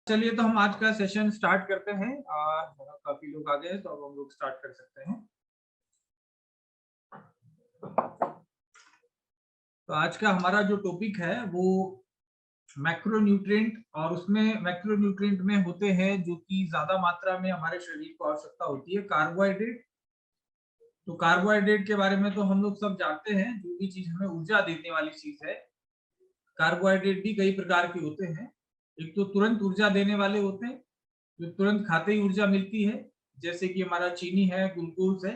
चलिए तो हम आज का सेशन स्टार्ट करते हैं। काफी लोग आ गए हैं तो अब हम लोग स्टार्ट कर सकते हैं। तो आज का हमारा जो टॉपिक है वो मैक्रोन्यूट्रिएंट, और उसमें मैक्रोन्यूट्रिएंट में होते हैं जो कि ज्यादा मात्रा में हमारे शरीर को आवश्यकता होती है, कार्बोहाइड्रेट। तो कार्बोहाइड्रेट के बारे में तो हम लोग सब जानते हैं, जो भी चीज हमें ऊर्जा देने वाली चीज है। कार्बोहाइड्रेट भी कई प्रकार के होते हैं। एक तो तुरंत ऊर्जा देने वाले होते हैं, जो तुरंत खाते ही ऊर्जा मिलती है, जैसे कि हमारा चीनी है, ग्लूकोज है।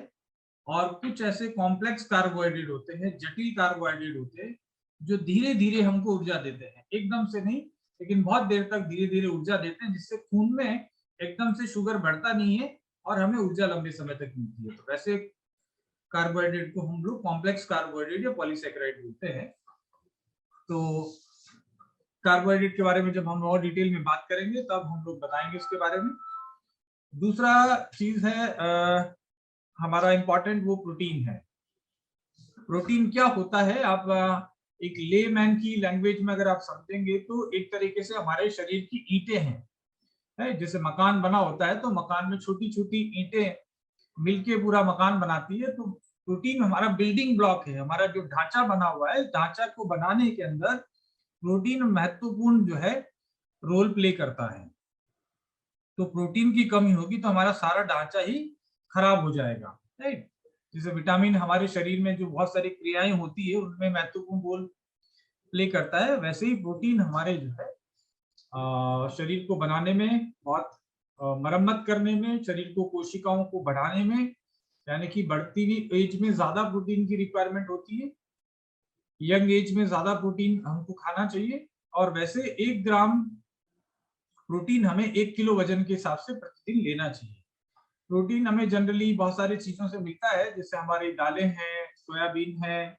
और कुछ ऐसे कॉम्प्लेक्स कार्बोहाइड्रेट होते हैं, जटिल कार्बोहाइड्रेट होते हैं, जो धीरे धीरे हमको ऊर्जा देते हैं, एकदम से नहीं लेकिन बहुत देर तक धीरे धीरे ऊर्जा देते हैं, जिससे खून में एकदम से शुगर बढ़ता नहीं है और हमें ऊर्जा लंबे समय तक मिलती है। तो वैसे कार्बोहाइड्रेट को हम लोग कॉम्प्लेक्स कार्बोहाइड्रेट या पॉलीसेकेराइड बोलते हैं। तो कार्बोहाइड्रेट के बारे में जब हम और डिटेल में बात करेंगे तब हम लोग बताएंगे उसके बारे में। दूसरा चीज है हमारा इंपॉर्टेंट, वो प्रोटीन है। प्रोटीन क्या होता है, आप एक लेमैन की लैंग्वेज में अगर आप समझेंगे तो एक तरीके से हमारे शरीर की ईंटें हैं, है? जैसे मकान बना होता है तो मकान में छोटी छोटी ईंटें मिलके पूरा मकान बनाती है। तो प्रोटीन हमारा बिल्डिंग ब्लॉक है, हमारा जो ढांचा बना हुआ है, ढांचा को बनाने के अंदर प्रोटीन महत्वपूर्ण जो है रोल प्ले करता है। तो प्रोटीन की कमी होगी तो हमारा सारा ढांचा ही खराब हो जाएगा, राइट? जैसे विटामिन हमारे शरीर में जो बहुत सारी क्रियाएं होती है उनमें महत्वपूर्ण रोल प्ले करता है, वैसे ही प्रोटीन हमारे जो है शरीर को बनाने में, बहुत मरम्मत करने में, शरीर को कोशिकाओं को बढ़ाने में, यानी कि बढ़ती हुई एज में ज्यादा प्रोटीन की रिक्वायरमेंट होती है। यंग एज में ज्यादा प्रोटीन हमको खाना चाहिए। और वैसे 1 ग्राम प्रोटीन हमें 1 किलो वजन के हिसाब से प्रतिदिन लेना चाहिए। प्रोटीन हमें जनरली बहुत सारी चीजों से मिलता है, जैसे हमारी दालें हैं, सोयाबीन है,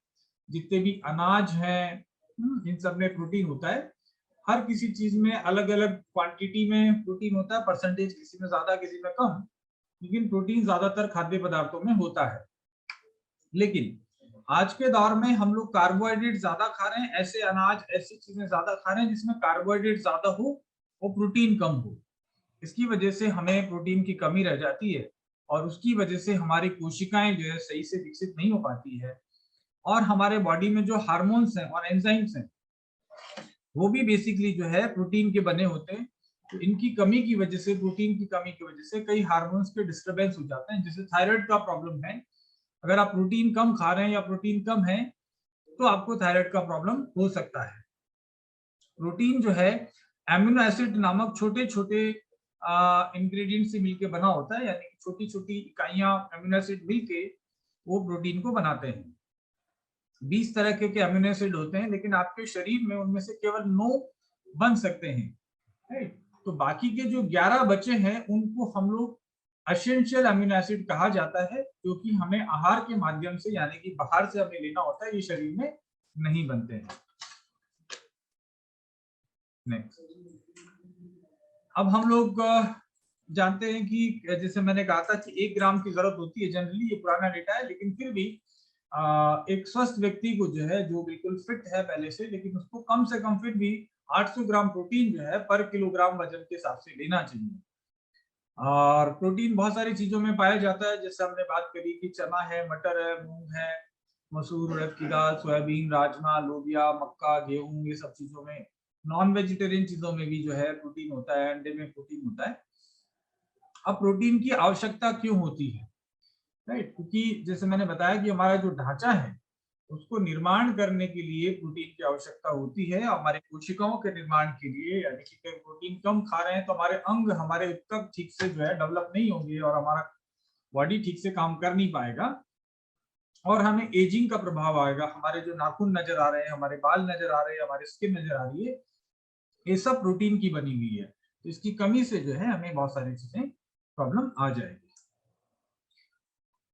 जितने भी अनाज हैं, इन सब में प्रोटीन होता है। हर किसी चीज में अलग अलग क्वांटिटी में प्रोटीन होता है, परसेंटेज किसी में ज्यादा किसी में कम, लेकिन प्रोटीन ज्यादातर खाद्य पदार्थों में होता है। लेकिन आज के दौर में हम लोग कार्बोहाइड्रेट ज्यादा खा रहे हैं, ऐसे अनाज ऐसी चीजें ज्यादा खा रहे हैं जिसमें कार्बोहाइड्रेट ज्यादा हो और प्रोटीन कम हो। इसकी वजह से हमें प्रोटीन की कमी रह जाती है और उसकी वजह से हमारी कोशिकाएं जो है सही से विकसित नहीं हो पाती है। और हमारे बॉडी में जो हार्मोन्स हैं और एंजाइम्स हैं वो भी बेसिकली जो है प्रोटीन के बने होते हैं। तो इनकी कमी की वजह से, प्रोटीन की कमी की वजह से कई हार्मोन्स के डिस्टर्बेंस हो जाते हैं। जैसे थायराइड का प्रॉब्लम है, अगर आप प्रोटीन कम खा रहे हैं या प्रोटीन कम है तो आपको थायराइड का प्रॉब्लम हो सकता है। प्रोटीन जो है एमिनो एसिड नामक छोटे छोटे इंग्रेडिएंट से मिलके बना होता है, यानी छोटी छोटी इकाइयां अमीनो एसिड मिलके वो प्रोटीन को बनाते हैं। 20 तरह के अमीनो एसिड होते हैं, लेकिन आपके शरीर में उनमें से केवल 9 बन सकते हैं, राइट? तो बाकी के जो 11 बचे हैं उनको हम लोग एसेंशियल अमीनो एसिड कहा जाता है, जो कि हमें आहार के माध्यम से, यानी कि बाहर से हमें लेना होता है, ये शरीर में नहीं बनते हैं। नेक्स्ट, अब हम लोग जानते हैं कि जैसे मैंने कहा था कि 1 ग्राम की जरूरत होती है जनरली, ये पुराना डेटा है, लेकिन फिर भी एक स्वस्थ व्यक्ति को जो है, जो बिल्कुल फिट है पहले से, लेकिन उसको कम से कम फिर भी 800 ग्राम प्रोटीन जो है पर किलोग्राम वजन के हिसाब से लेना चाहिए। और प्रोटीन बहुत सारी चीजों में पाया जाता है, जैसे हमने बात करी कि चना है, मटर है, मूंग है, मसूर, उड़द की दाल, सोयाबीन, राजमा, लोबिया, मक्का, गेहूं, ये सब चीजों में, नॉन वेजिटेरियन चीजों में भी जो है प्रोटीन होता है, अंडे में प्रोटीन होता है। अब प्रोटीन की आवश्यकता क्यों होती है, राइट? क्योंकि जैसे मैंने बताया कि हमारा जो ढांचा है उसको निर्माण करने के लिए प्रोटीन की आवश्यकता होती है। हमारे कोशिकाओं के निर्माण के लिए, यानी कि अगर प्रोटीन कम खा रहे हैं तो हमारे अंग, हमारे ऊतक ठीक से जो है डेवलप नहीं होंगे और हमारा बॉडी ठीक से काम कर नहीं पाएगा और हमें एजिंग का प्रभाव आएगा। हमारे जो नाखून नजर आ रहे हैं, हमारे बाल नजर आ रहे हैं, हमारी स्किन नजर आ रही है, ये सब प्रोटीन की बनी हुई है। तो इसकी कमी से जो है हमें बहुत सारी चीजें प्रॉब्लम आ जाएगी।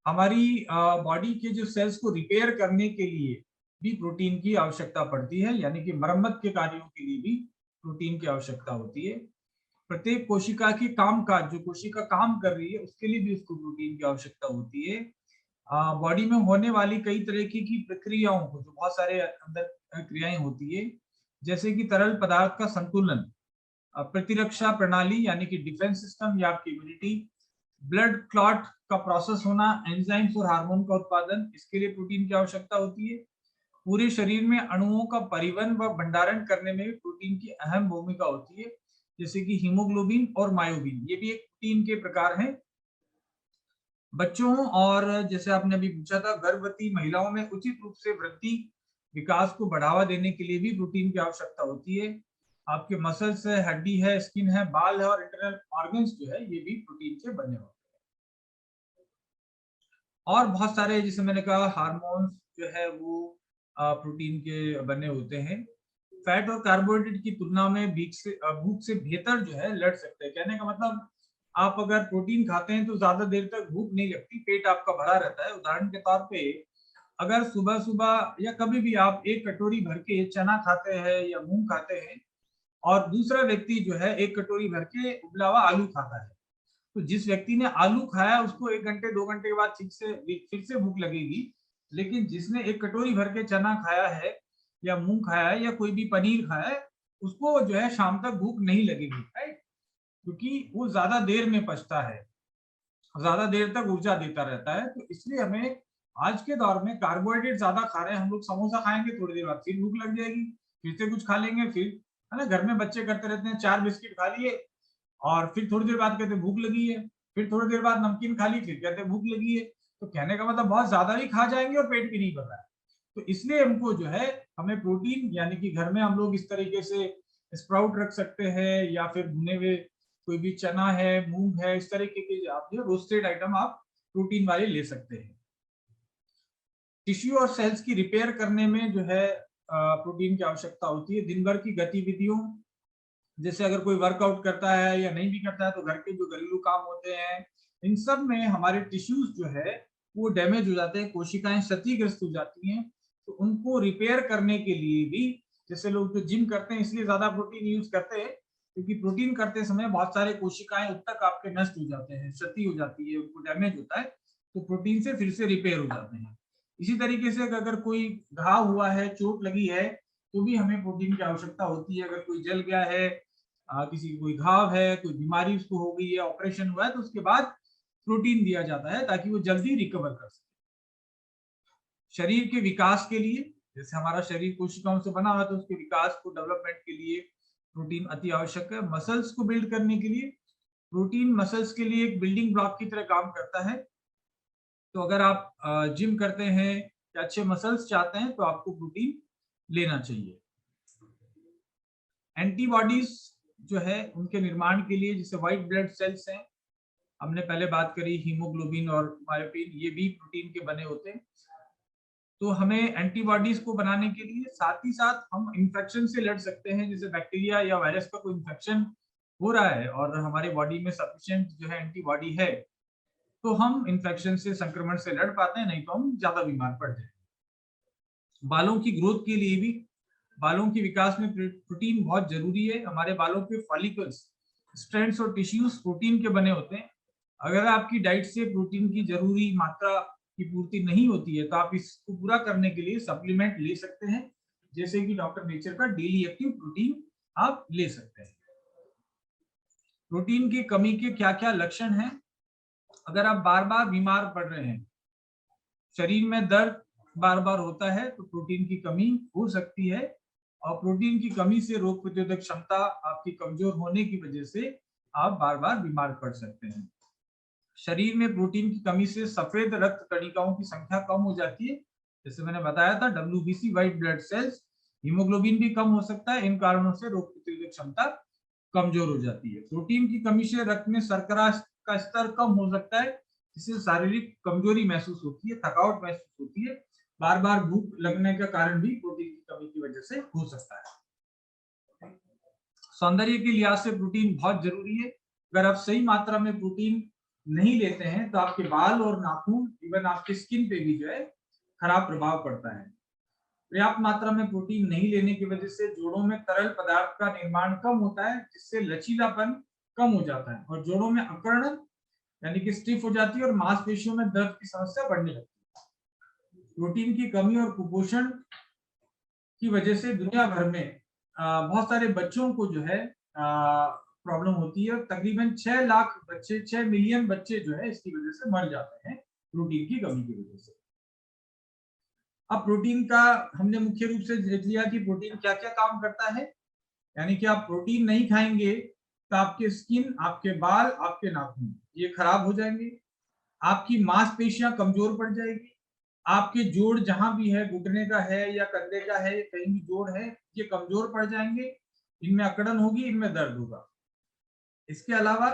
हमारी बॉडी के जो सेल्स को रिपेयर करने के लिए भी प्रोटीन की आवश्यकता पड़ती है, यानी कि मरम्मत के कार्यों के लिए भी प्रोटीन की आवश्यकता होती है। प्रत्येक कोशिका के काम काज, जो कोशिका काम कर रही है उसके लिए भी उसको प्रोटीन की आवश्यकता होती है। बॉडी में होने वाली कई तरह की प्रक्रियाओं को, जो बहुत सारे अंदर क्रियाएं होती है, जैसे कि तरल पदार्थ का संतुलन, प्रतिरक्षा प्रणाली यानी कि डिफेंस सिस्टम या आपकी इम्यूनिटी, ब्लड क्लॉट का प्रोसेस होना, एंजाइम्स और हार्मोन का उत्पादन, इसके लिए प्रोटीन की आवश्यकता होती है। पूरे शरीर में अणुओं का परिवहन व भंडारण करने में भी प्रोटीन की अहम भूमिका होती है, जैसे कि हीमोग्लोबिन और मायोबिन, ये भी एक प्रोटीन के प्रकार हैं। बच्चों और जैसे आपने अभी पूछा था गर्भवती महिलाओं में उचित रूप से वृद्धि विकास को बढ़ावा देने के लिए भी प्रोटीन की आवश्यकता होती है। आपके मसल्स है, हड्डी है, स्किन है, बाल है और इंटरनल ऑर्गन्स जो है ये भी प्रोटीन से बने होते हैं। और बहुत सारे जैसे मैंने कहा हार्मोन्स जो है वो प्रोटीन के बने होते हैं। फैट और कार्बोहाइड्रेट की तुलना में भूख से बेहतर जो है लड़ सकते हैं। कहने का मतलब आप अगर प्रोटीन खाते हैं तो ज्यादा देर तक भूख नहीं लगती, पेट आपका भरा रहता है। उदाहरण के तौर पे अगर सुबह सुबह या कभी भी आप एक कटोरी भर के चना खाते हैं या मूंग खाते हैं और दूसरा व्यक्ति जो है एक कटोरी भर के उबला हुआ आलू खाता है, तो जिस व्यक्ति ने आलू खाया उसको 1 घंटे 2 घंटे के बाद फिर से भूख लगेगी। लेकिन जिसने एक कटोरी भर के चना खाया है या मूंग खाया है या कोई भी पनीर खाया है, उसको जो है शाम तक भूख नहीं लगेगी, राइट? क्योंकि वो ज्यादा देर में पचता है, ज्यादा देर तक ऊर्जा देता रहता है। तो इसलिए हमें आज के दौर में कार्बोहाइड्रेट ज्यादा खा रहे हैं हम लोग। समोसा खाएंगे, थोड़ी देर बाद फिर भूख लग जाएगी, फिर से कुछ खा लेंगे, फिर है ना। घर में बच्चे करते रहते हैं, 4 बिस्किट खा लिए और फिर थोड़ी देर बाद कहते हैं भूख लगी है, फिर थोड़ी देर बाद नमकीन खा ली, फिर कहते हैं भूख लगी है। तो कहने का मतलब बहुत ज्यादा भी खा जाएंगे और पेट भी नहीं भर रहा है। तो इसलिए हमको जो है हमें प्रोटीन यानी कि घर में हम लोग इस तरीके से स्प्राउट रख सकते हैं या फिर भुने हुए कोई भी चना है, मूंग है, इस तरीके के आप जो रोस्टेड आइटम आप प्रोटीन वाले ले सकते हैं। टिश्यू और सेल्स की रिपेयर करने में जो है प्रोटीन की आवश्यकता होती है। दिन भर की गतिविधियों जैसे अगर कोई वर्कआउट करता है या नहीं भी करता है, तो घर के जो घरेलू काम होते हैं इन सब में हमारे टिश्यूज जो है वो डैमेज हो जाते हैं, कोशिकाएं क्षतिग्रस्त हो जाती हैं। तो उनको रिपेयर करने के लिए भी जैसे लोग जो जिम करते हैं इसलिए ज्यादा प्रोटीन यूज करते हैं, क्योंकि प्रोटीन करते समय बहुत सारे कोशिकाएं उब तक आपके नष्ट हो जाते हैं, क्षति हो जाती है, उनको डैमेज होता है, तो प्रोटीन से फिर से रिपेयर हो जाते हैं। इसी तरीके से अगर कोई घाव हुआ है, चोट लगी है, तो भी हमें प्रोटीन की आवश्यकता होती है। अगर कोई जल गया है, किसी को कोई घाव है, कोई बीमारी उसको हो गई है, ऑपरेशन हुआ है, तो उसके बाद प्रोटीन दिया जाता है ताकि वो जल्दी रिकवर कर सके। शरीर के विकास के लिए जैसे हमारा शरीर कोशिकाओं से बना हुआ है, तो उसके विकास को डेवलपमेंट के लिए प्रोटीन अति आवश्यक है। मसल्स को बिल्ड करने के लिए प्रोटीन मसल्स के लिए एक बिल्डिंग ब्लॉक की तरह काम करता है। तो अगर आप जिम करते हैं या अच्छे मसल्स चाहते हैं तो आपको प्रोटीन लेना चाहिए। एंटीबॉडीज जो है उनके निर्माण के लिए जैसे व्हाइट ब्लड सेल्स हैं, हमने पहले बात करी, हीमोग्लोबिन और मायोबिन, ये भी प्रोटीन के बने होते हैं। तो हमें एंटीबॉडीज को बनाने के लिए साथ ही साथ हम इन्फेक्शन से लड़ सकते हैं। जैसे बैक्टीरिया या वायरस का कोई इन्फेक्शन हो रहा है और हमारे बॉडी में सफिशिएंट जो है एंटीबॉडी है, तो हम इन्फेक्शन से, संक्रमण से लड़ पाते हैं, नहीं तो हम ज्यादा बीमार पड़ जाए। बालों की ग्रोथ के लिए भी, बालों के विकास में प्रोटीन बहुत जरूरी है। हमारे बालों के फॉलिकल्स, स्ट्रैंड्स और टिश्यूज प्रोटीन के बने होते हैं। अगर आपकी डाइट से प्रोटीन की जरूरी मात्रा की पूर्ति नहीं होती है तो आप इसको पूरा करने के लिए सप्लीमेंट ले सकते हैं, जैसे कि डॉक्टर नेचर का डेली एक्टिव प्रोटीन आप ले सकते हैं। प्रोटीन की कमी के क्या क्या लक्षण हैं? अगर आप बार बार बीमार पड़ रहे हैं, शरीर में दर्द बार बार होता है, तो प्रोटीन की कमी हो सकती है। और प्रोटीन की कमी से रोग प्रतिरोधक क्षमता आपकी कमजोर होने की वजह से आप बार बार बीमार पड़ सकते हैं। शरीर में प्रोटीन की कमी से सफेद रक्त कणिकाओं की संख्या कम हो जाती है, जैसे मैंने बताया था, WBC white blood cells, haemoglobin भी कम हो सकता है। इन कारणों से रोग प्रतिरोधक क्षमता कमजोर हो जाती है। प्रोटीन की कमी से रक्त में शर्करा का स्तर कम हो सकता है, जिससे शारीरिक कमजोरी महसूस होती है, थकावट महसूस होती है। बार बार भूख लगने का कारण भी प्रोटीन की कमी की वजह से हो सकता है। सौंदर्य के लिहाज से प्रोटीन बहुत जरूरी है। अगर आप सही मात्रा में प्रोटीन नहीं लेते हैं तो आपके बाल और नाखून, इवन आपकी स्किन पे भी जो है खराब प्रभाव पड़ता है। पर्याप्त मात्रा में प्रोटीन नहीं लेने की वजह से जोड़ों में तरल पदार्थ का निर्माण कम होता है, जिससे लचीलापन कम हो जाता है और जोड़ों में अकड़न यानी कि स्टिफ हो जाती है और मांसपेशियों में दर्द की समस्या बढ़ने लगती है। प्रोटीन की कमी और कुपोषण की वजह से दुनिया भर में बहुत सारे बच्चों को जो है प्रॉब्लम होती है। तकरीबन 6 लाख बच्चे, 6 मिलियन बच्चे जो है इसकी वजह से मर जाते हैं प्रोटीन की कमी की वजह से। अब प्रोटीन का हमने मुख्य रूप से देख लिया कि प्रोटीन क्या क्या काम करता है, यानी कि आप प्रोटीन नहीं खाएंगे तो आपके स्किन, आपके बाल, आपके नाखून ये खराब हो जाएंगे, आपकी मांसपेशियां कमजोर पड़ जाएगी, आपके जोड़ जहां भी है, घुटने का है या कंधे का है, कहीं भी जोड़ है, ये कमजोर पड़ जाएंगे, इनमें अकड़न होगी, इनमें दर्द होगा। इसके अलावा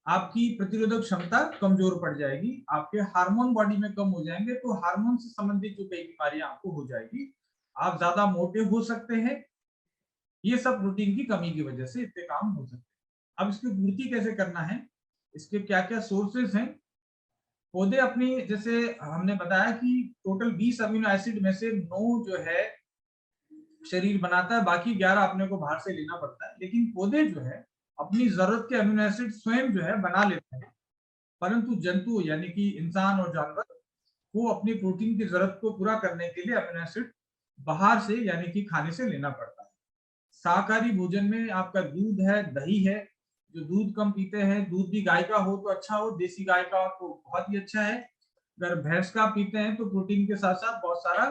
आपकी प्रतिरोधक क्षमता कमजोर पड़ जाएगी, आपके हार्मोन बॉडी में कम हो जाएंगे, तो हार्मोन से संबंधित जो कई बीमारियां आपको हो जाएगी, आप ज्यादा मोटे हो सकते हैं। ये सब प्रोटीन की कमी की वजह से इतने काम हो सकते हैं। अब इसकी पूर्ति कैसे करना है, इसके क्या क्या सोर्सेस हैं। पौधे अपनी, जैसे हमने बताया कि टोटल 20 अमीनो एसिड में से 9 जो है शरीर बनाता है, बाकी 11 अपने को बाहर से लेना पड़ता है। लेकिन पौधे जो है अपनी जरूरत के अमीनो एसिड स्वयं जो है बना लेते हैं, परंतु जंतु यानी कि इंसान और जानवर, वो अपनी प्रोटीन की जरूरत को पूरा करने के लिए अमीनो एसिड बाहर से यानी कि खाने से लेना पड़ता है। शाकाहारी भोजन में आपका दूध है, दही है। जो दूध कम पीते हैं, दूध भी गाय का हो तो अच्छा हो, देसी गाय का तो बहुत ही अच्छा है। अगर भैंस का पीते हैं तो प्रोटीन के साथ साथ बहुत सारा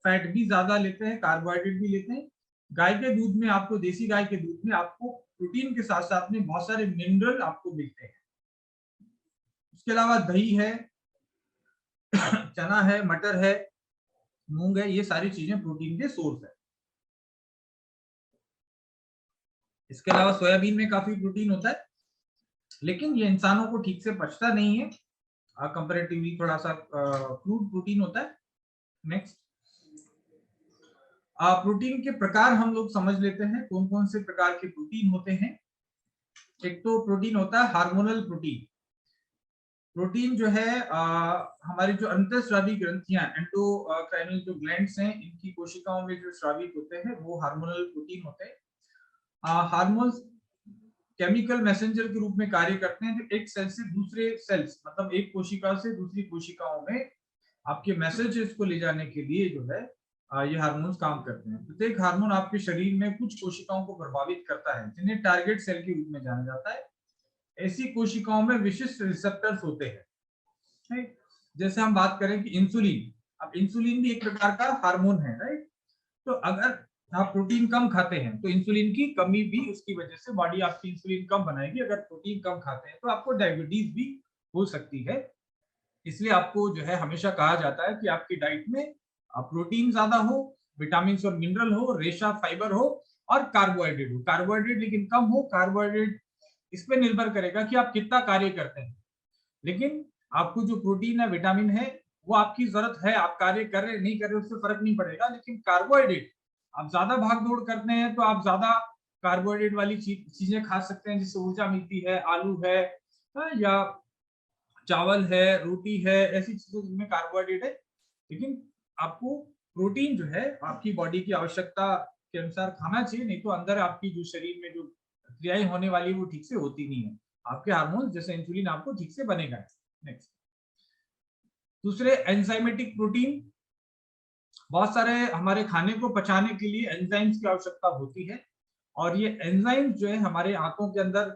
फैट भी ज्यादा लेते हैं, कार्बोहाइड्रेट भी लेते हैं। गाय के दूध में आपको, देसी गाय के दूध में आपको प्रोटीन के साथ साथ में बहुत सारे मिनरल आपको मिलते हैं। उसके अलावा दही है, चना है, मटर है, मूंग है, ये सारी चीजें प्रोटीन के सोर्स है। इसके अलावा सोयाबीन में काफी प्रोटीन होता है, लेकिन ये इंसानों को ठीक से पचता नहीं है, कंपैरेटिवली थोड़ा सा क्रूड प्रोटीन होता है। नेक्स्ट, प्रोटीन के प्रकार हम लोग समझ लेते हैं, कौन कौन से प्रकार के प्रोटीन होते हैं। एक तो प्रोटीन होता है हार्मोनल प्रोटीन। प्रोटीन जो है हमारी जो अंतःस्रावी ग्रंथियां, एंडोक्राइनल जो ग्लैंड्स हैं, इनकी कोशिकाओं में जो स्रावित होते हैं वो हार्मोनल प्रोटीन होते हैं। हार्मोन्स केमिकल मैसेंजर के रूप में कार्य करते हैं, जो एक सेल से दूसरे सेल्स, मतलब एक कोशिका से दूसरी कोशिकाओं में आपके मैसेजेस को ले जाने के लिए जो है ये हार्मोन्स काम करते हैं। प्रत्येक हार्मोन आपके शरीर में कुछ कोशिकाओं को प्रभावित करता है, जिन्हें टारगेट सेल के रूप में जाना जाता है। ऐसी कोशिकाओं में विशिष्ट रिसेप्टर्स होते हैं, राइट। जैसे हम बात करें कि इंसुलिन, अब इंसुलिन भी एक प्रकार का हार्मोन है, राइट। तो अगर आप प्रोटीन कम खाते हैं तो इंसुलिन की कमी भी, उसकी वजह से बॉडी आपकी इंसुलिन कम बनाएगी। अगर प्रोटीन कम खाते हैं तो आपको डायबिटीज भी हो सकती है। इसलिए आपको जो है हमेशा कहा जाता है कि आपकी डाइट में प्रोटीन ज्यादा हो, विटामिन और मिनरल हो, रेशा फाइबर हो और कार्बोहाइड्रेट हो। कार्बोहाइड्रेट लेकिन कम हो। कार्बोहाइड्रेट इस पे निर्भर करेगा कि आप कितना कार्य करते हैं, लेकिन आपको जो प्रोटीन है, विटामिन है, वो आपकी जरूरत है। आप कार्य कर रहे नहीं कर रहे उससे फर्क नहीं पड़ेगा। लेकिन कार्बोहाइड्रेट, आप ज्यादा भाग दौड़ करते हैं तो आप ज्यादा कार्बोहाइड्रेट वाली चीजें खा सकते हैं, जिससे ऊर्जा मिलती है। आलू है, या चावल है, रोटी है, ऐसी चीजें जिनमें कार्बोहाइड्रेट है। लेकिन आपको प्रोटीन जो है आपकी बॉडी की आवश्यकता के अनुसार खाना चाहिए, नहीं तो अंदर आपकी जो शरीर में जो क्रियाएं होने वाली वो ठीक से होती नहीं है। आपके हार्मोन जैसे इंसुलिन आपको ठीक से बनेगा। नेक्स्ट, दूसरे एंजाइमेटिक प्रोटीन। बहुत सारे हमारे खाने को पचाने के लिए एंजाइम्स की आवश्यकता होती है, और ये एंजाइम्स जो है हमारे आंतों के अंदर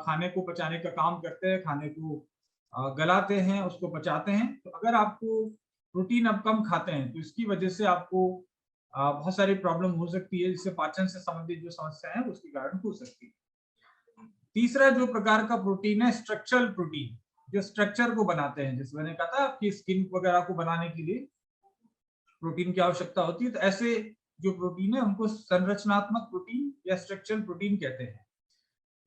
खाने को पचाने का काम करते हैं, खाने को गलाते हैं, उसको पचाते हैं। तो अगर आपको प्रोटीन अब कम खाते हैं तो इसकी वजह से आपको बहुत सारी प्रॉब्लम हो सकती है, जिससे पाचन से संबंधित जो समस्या है उसके कारण हो सकती है। तीसरा जो प्रकार का प्रोटीन है स्ट्रक्चरल प्रोटीन, जो स्ट्रक्चर को बनाते हैं। जैसे मैंने कहा था आपकी स्किन वगैरह को बनाने के लिए प्रोटीन की आवश्यकता होती है, तो ऐसे जो प्रोटीन है उनको संरचनात्मक प्रोटीन या स्ट्रक्चरल प्रोटीन कहते हैं।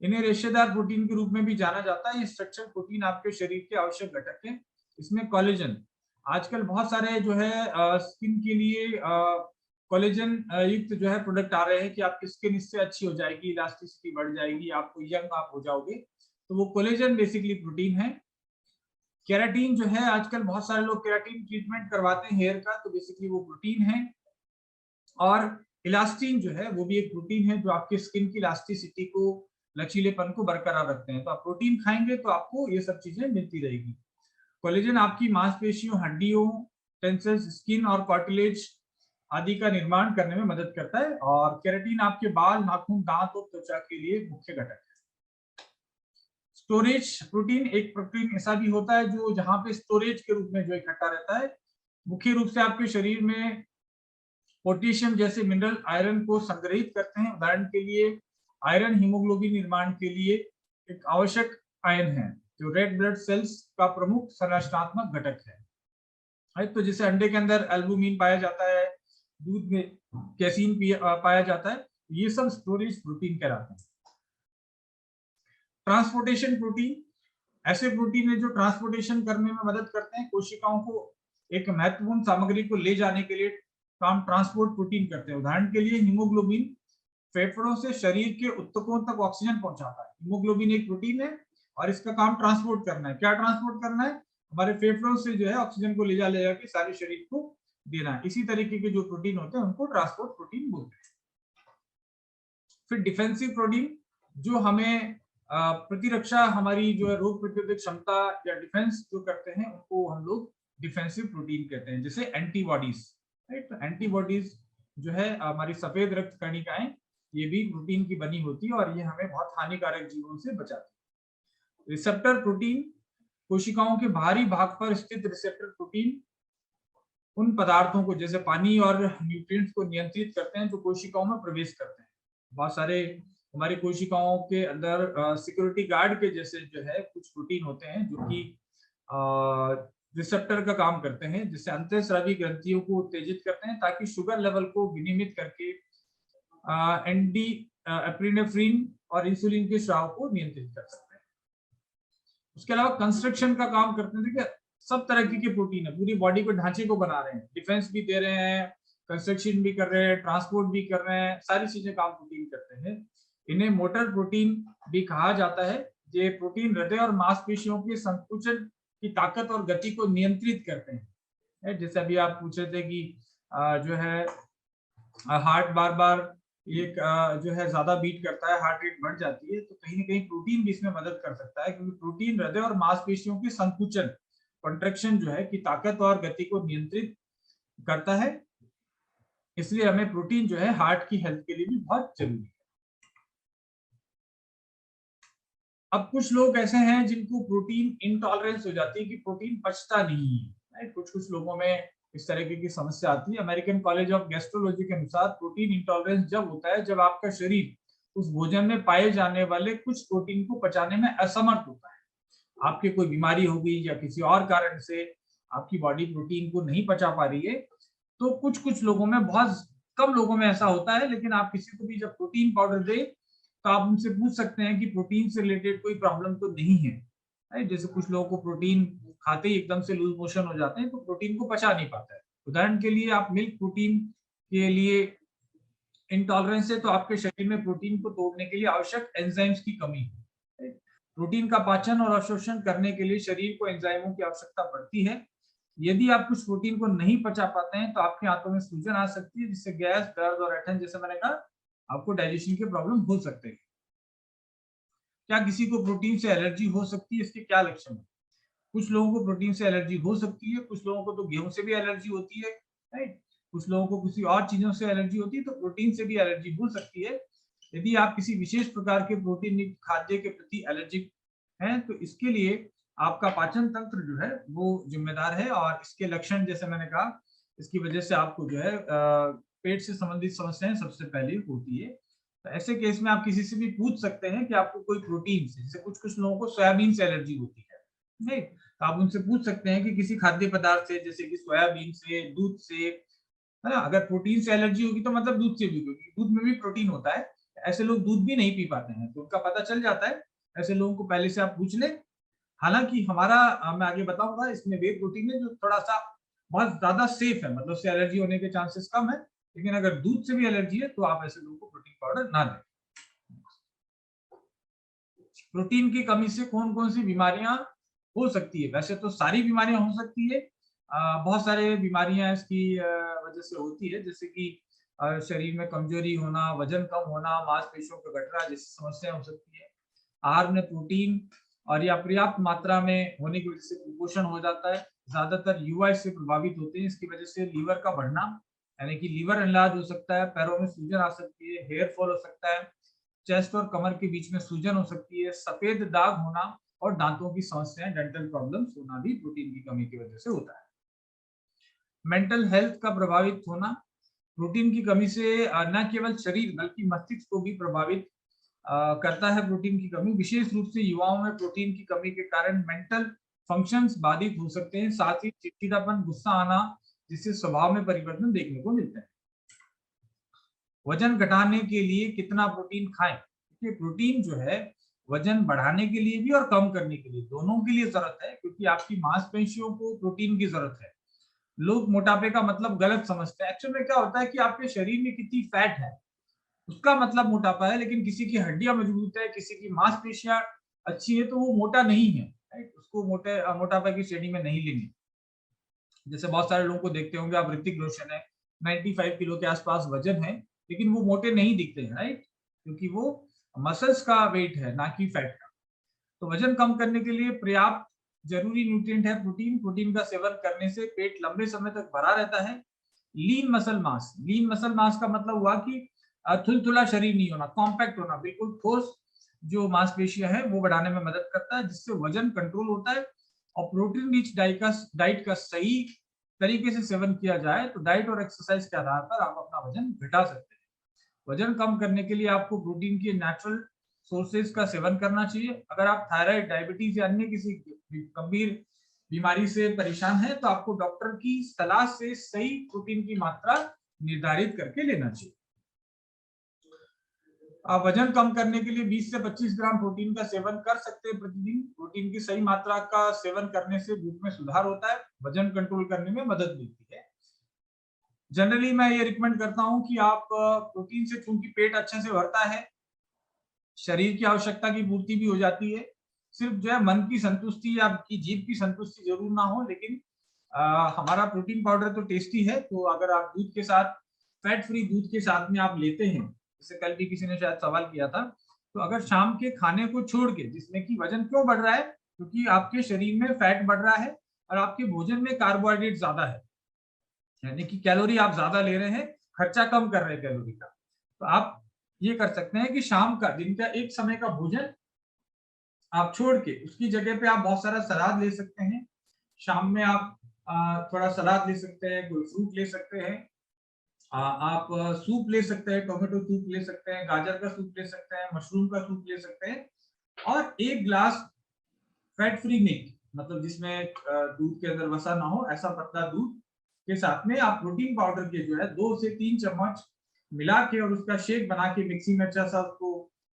इन्हें रेशेदार प्रोटीन के रूप में भी जाना जाता है। ये स्ट्रक्चरल प्रोटीन आपके शरीर के आवश्यक घटक हैं। इसमें कोलेजन, आजकल बहुत सारे जो है स्किन के लिए कोलेजन युक्त जो है प्रोडक्ट आ रहे हैं कि आपकी स्किन इससे अच्छी हो जाएगी, इलास्टिसिटी बढ़ जाएगी, आपको यंग आप हो जाओगे। तो वो कोलेजन बेसिकली प्रोटीन है। केराटिन जो है, आजकल बहुत सारे लोग केराटिन ट्रीटमेंट करवाते हैं हेयर का, तो बेसिकली वो प्रोटीन है। और इलास्टिन जो है वो भी एक प्रोटीन है, जो आपकी स्किन की इलास्टिसिटी को, लचीलेपन को बरकरार रखते हैं। तो आप प्रोटीन खाएंगे तो आपको ये सब चीजें मिलती रहेगी। कोलेजन आपकी मांसपेशियों, हड्डियों, टेंसल्स, स्किन और कार्टिलेज आदि का निर्माण करने में मदद करता है। और केराटिन आपके बाल, नाखून, दांत और त्वचा के लिए मुख्य घटक है। स्टोरेज प्रोटीन, एक प्रोटीन ऐसा भी होता है जो जहां पे स्टोरेज के रूप में जो इकट्ठा रहता है, मुख्य रूप से आपके शरीर में पोटेशियम जैसे मिनरल आयरन को संग्रहित करते हैं। उदाहरण के लिए आयरन हीमोग्लोबिन निर्माण के लिए एक आवश्यक आयन है जो रेड ब्लड सेल्स का प्रमुख संरचनात्मक घटक है। तो जैसे अंडे के अंदर एल्बुमिन पाया जाता है, दूध में कैसीन पाया जाता है, ये सब स्टोरेज प्रोटीन कहलाते हैं। ट्रांसपोर्टेशन प्रोटीन, ऐसे प्रोटीन है जो ट्रांसपोर्टेशन करने में मदद करते हैं। कोशिकाओं को एक महत्वपूर्ण सामग्री को ले जाने के लिए काम ट्रांसपोर्ट प्रोटीन करते हैं। उदाहरण के लिए हीमोग्लोबिन फेफड़ों से शरीर के ऊतकों तक ऑक्सीजन पहुंचाता है। हीमोग्लोबिन एक प्रोटीन है और इसका काम ट्रांसपोर्ट करना है। क्या ट्रांसपोर्ट करना है? हमारे फेफड़ों से जो है ऑक्सीजन को ले जाके सारे शरीर को देना है। इसी तरीके के जो प्रोटीन होते हैं उनको ट्रांसपोर्ट प्रोटीन बोलते हैं। फिर डिफेंसिव प्रोटीन, जो हमें प्रतिरक्षा, हमारी जो है रोग प्रतिरोधक क्षमता या डिफेंस जो करते हैं, उनको हम लोग डिफेंसिव प्रोटीन कहते हैं। जैसे एंटीबॉडीज, राइट। तो एंटीबॉडीज जो है हमारी सफेद रक्त कणिकाएं, ये भी प्रोटीन की बनी होती है और ये हमें बहुत हानिकारक जीवों से बचाती है। रिसेप्टर प्रोटीन, कोशिकाओं के बाहरी भाग पर स्थित रिसेप्टर प्रोटीन उन पदार्थों को जैसे पानी और न्यूट्रिएंट्स को नियंत्रित करते हैं जो कोशिकाओं में प्रवेश करते हैं। बहुत सारे हमारी कोशिकाओं के अंदर सिक्योरिटी गार्ड के जैसे जो है कुछ प्रोटीन होते हैं जो कि रिसेप्टर का काम करते हैं, जिससे अंतःस्रावी ग्रंथियों को उत्तेजित करते हैं ताकि शुगर लेवल को विनियमित करके एंटी एप्रिनेफ्रिन और इंसुलिन के स्राव को नियंत्रित कर सकते हैं। उसके अलावा कंस्ट्रक्शन का काम करते हैं। देखिए सब तरह के प्रोटीन है, पूरी बॉडी को ढांचे को बना रहे हैं, डिफेंस भी दे रहे हैं, कंस्ट्रक्शन भी कर रहे हैं, ट्रांसपोर्ट भी कर रहे हैं, सारी चीजें काम प्रोटीन करते हैं। इन्हें मोटर प्रोटीन भी कहा जाता है। ये प्रोटीन हृदय और मांसपेशियों के संकुचन की ताकत और गति को नियंत्रित करते हैं। जैसे अभी आप पूछ रहे थे कि जो है हार्ट बार बार एक जो है ज्यादा बीट करता है, हार्ट रेट बढ़ जाती है, तो कहीं ना कहीं प्रोटीन भी इसमें मदद कर सकता है, क्योंकि प्रोटीन हृदय और मांसपेशियों के संकुचन, कंट्रैक्शन जो है की ताकत और गति को नियंत्रित करता है। इसलिए हमें प्रोटीन जो है हार्ट की हेल्थ के लिए भी बहुत जरूरी है। अब कुछ लोग ऐसे हैं जिनको प्रोटीन इंटॉलरेंस हो जाती है कि प्रोटीन पचता नहीं है। कुछ लोगों में इस तरीके की समस्या आती है। अमेरिकन कॉलेज ऑफ गैस्ट्रोलॉजी के अनुसार प्रोटीन इंटॉलरेंस जब होता है जब आपका शरीर उस भोजन में पाए जाने वाले कुछ प्रोटीन को पचाने में असमर्थ होता है। आपकी कोई बीमारी हो गई या किसी और कारण से आपकी बॉडी प्रोटीन को नहीं पचा पा रही है, तो कुछ लोगों में, बहुत कम लोगों में ऐसा होता है, लेकिन आप किसी को भी जब प्रोटीन पाउडर दे तो आप उनसे पूछ सकते हैं कि प्रोटीन से रिलेटेड कोई प्रॉब्लम तो नहीं है, राइट। जैसे कुछ लोगों को प्रोटीन खाते ही एकदम से लूज मोशन हो जाते हैं, तो प्रोटीन को पचा नहीं पाता है। उदाहरण के लिए आप मिल्क प्रोटीन के लिए इंटॉलरेंस है, तो आपके शरीर में प्रोटीन को तोड़ने के लिए आवश्यक एंजाइम्स की कमी है। प्रोटीन का पाचन और अवशोषण करने के लिए शरीर को एंजाइमों की आवश्यकता पड़ती है। यदि आप कुछ प्रोटीन को नहीं पचा पाते हैं तो आपके हाथों में सूजन आ सकती है, जिससे गैस, दर्द और ऐंठन, जैसे मैंने कहा, आपको डाइजेशन के प्रॉब्लम हो सकते हैं। क्या किसी को प्रोटीन से एलर्जी हो सकती है? इसके क्या लक्षण है? कुछ लोगों को प्रोटीन से एलर्जी हो सकती है, कुछ लोगों को तो गेहूं से भी एलर्जी होती है, राइट। कुछ लोगों को किसी और चीजों से एलर्जी होती है, तो प्रोटीन से भी एलर्जी हो सकती है। यदि आप किसी विशेष प्रकार के प्रोटीन युक्त खाद्य के प्रति एलर्जिक हैं, तो इसके लिए आपका पाचन तंत्र जो है वो जिम्मेदार है। और इसके लक्षण, जैसे मैंने कहा, इसकी वजह से आपको जो है पेट से संबंधित समस्याएं सबसे पहले होती है। तो ऐसे केस में आप किसी से भी पूछ सकते हैं कि आपको कोई प्रोटीन से, जैसे कुछ लोगों को सोयाबीन से एलर्जी होती है, नहीं, तो आप उनसे पूछ सकते हैं कि किसी खाद्य पदार्थ से, जैसे कि सोयाबीन से, दूध से, है ना। अगर प्रोटीन से एलर्जी होगी तो मतलब दूध से भी होगी, दूध में भी प्रोटीन होता है। ऐसे लोग दूध भी नहीं पी पाते हैं, तो उनका पता चल जाता है। ऐसे लोगों को पहले से आप पूछ लें। हालांकि हमारा, मैं आगे बताऊंगा, इसमें वे प्रोटीन है जो थोड़ा सा बहुत ज्यादा सेफ है, मतलब उससे एलर्जी होने के चांसेस कम है। लेकिन अगर दूध से भी एलर्जी है तो आप ऐसे लोगों को प्रोटीन पाउडर ना दें। प्रोटीन की कमी से कौन कौन सी बीमारियां हो सकती है? वैसे तो सारी बीमारियां हो सकती है। बहुत सारे बीमारियां इसकी वजह से होती है, जैसे कि शरीर में कमजोरी होना, वजन कम होना, मांसपेशियों का घटना जैसी समस्या हो सकती है। आहार में प्रोटीन और या पर्याप्त मात्रा में होने की वजह से कुपोषण हो जाता है। ज्यादातर युवा इससे प्रभावित होते हैं। इसकी वजह से लीवर का बढ़ना, यानी कि लीवर एनलार्ज हो सकता है, पैरों में सूजन आ सकती है, हेयर फॉल हो सकता है, चेस्ट और कमर के बीच में सूजन हो सकती है, सफेद दाग होना और दांतों की समस्याएं, डेंटल प्रॉब्लम्स होना भी प्रोटीन की कमी की वजह से होता है। मेंटल हेल्थ का प्रभावित होना, प्रोटीन की कमी से न केवल शरीर बल्कि मस्तिष्क को भी प्रभावित करता है। प्रोटीन की कमी विशेष रूप से युवाओं में प्रोटीन की कमी के कारण मेंटल फंक्शंस बाधित हो सकते हैं, साथ ही चिड़चिड़ापन, गुस्सा आना, जिससे स्वभाव में परिवर्तन देखने को मिलता है। वजन घटाने के लिए कितना प्रोटीन खाएं? क्योंकि प्रोटीन जो है वजन बढ़ाने के लिए भी और कम करने के लिए, दोनों के लिए जरूरत है, क्योंकि आपकी मांसपेशियों को प्रोटीन की जरूरत है। लोग मोटापे का मतलब गलत समझते हैं। एक्चुअल में क्या होता है कि आपके शरीर में कितनी फैट है उसका मतलब मोटापा है, लेकिन किसी की हड्डियां मजबूत है, किसी की मांसपेशियां अच्छी है, तो वो मोटा नहीं है, राइट? उसको मोटापा की श्रेणी में नहीं लेंगे। जैसे बहुत सारे लोगों को देखते होंगे आप, ऋतिक रोशन है, 95 किलो के आसपास वजन है, लेकिन वो मोटे नहीं दिखते हैं, राइट? क्योंकि वो मसल्स का वेट है, ना कि फैट का। तो वजन कम करने के लिए पर्याप्त जरूरी न्यूट्रिएंट है प्रोटीन। प्रोटीन का सेवन करने से पेट लंबे समय तक भरा रहता है। लीन मसल मास का मतलब हुआ कि थुलथुला शरीर नहीं होना, कॉम्पैक्ट होना, बिल्कुल ठोस जो मांसपेशियां है वो बढ़ाने में मदद करता है, जिससे वजन कंट्रोल होता है। और प्रोटीन रिच डाइट का सही तरीके से सेवन किया जाए तो डाइट और एक्सरसाइज के आधार पर आप अपना वजन घटा सकते हैं। वजन कम करने के लिए आपको प्रोटीन के नेचुरल सोर्सेज का सेवन करना चाहिए। अगर आप थायराइड, डायबिटीज या अन्य किसी गंभीर बीमारी से परेशान है तो आपको डॉक्टर की सलाह से सही प्रोटीन की मात्रा निर्धारित करके लेना चाहिए। आप वजन कम करने के लिए 20 से 25 ग्राम प्रोटीन का सेवन कर सकते हैं प्रतिदिन। प्रोटीन की सही मात्रा का सेवन करने से भूख में सुधार होता है, वजन कंट्रोल करने में मदद मिलती है। जनरली मैं ये रिकमेंड करता हूं कि आप प्रोटीन से, चूंकि पेट अच्छे से भरता है, शरीर की आवश्यकता की पूर्ति भी हो जाती है, सिर्फ जो है मन की संतुष्टि या आपकी जीभ की संतुष्टि जरूर ना हो, लेकिन हमारा प्रोटीन पाउडर तो टेस्टी है। तो अगर आप दूध के साथ, फैट फ्री दूध के साथ में आप लेते हैं, जैसे कल भी किसी ने शायद सवाल किया था, तो अगर शाम के खाने को छोड़ के, जिसमें कि वजन क्यों बढ़ रहा है, क्योंकि आपके शरीर में फैट बढ़ रहा है और आपके भोजन में कार्बोहाइड्रेट ज्यादा है, यानी कि कैलोरी आप ज्यादा ले रहे हैं, खर्चा कम कर रहे हैं कैलोरी का। तो आप ये कर सकते हैं कि शाम का, दिन का एक समय का भोजन आप छोड़ के उसकी जगह पे आप बहुत सारा सलाद ले सकते हैं। शाम में आप थोड़ा सलाद ले सकते हैं, कोई फ्रूट ले सकते हैं, आप सूप ले सकते हैं, टोमेटो सूप ले सकते हैं, गाजर का सूप ले सकते हैं, मशरूम का सूप ले सकते हैं, और एक ग्लास फैट फ्री मिल्क, मतलब जिसमें दूध के अंदर वसा ना हो, ऐसा पतला दूध के साथ में आप प्रोटीन पाउडर के जो है 2 से 3 चम्मच मिला के और उसका शेक बना के मिक्सी में अच्छा सा उसको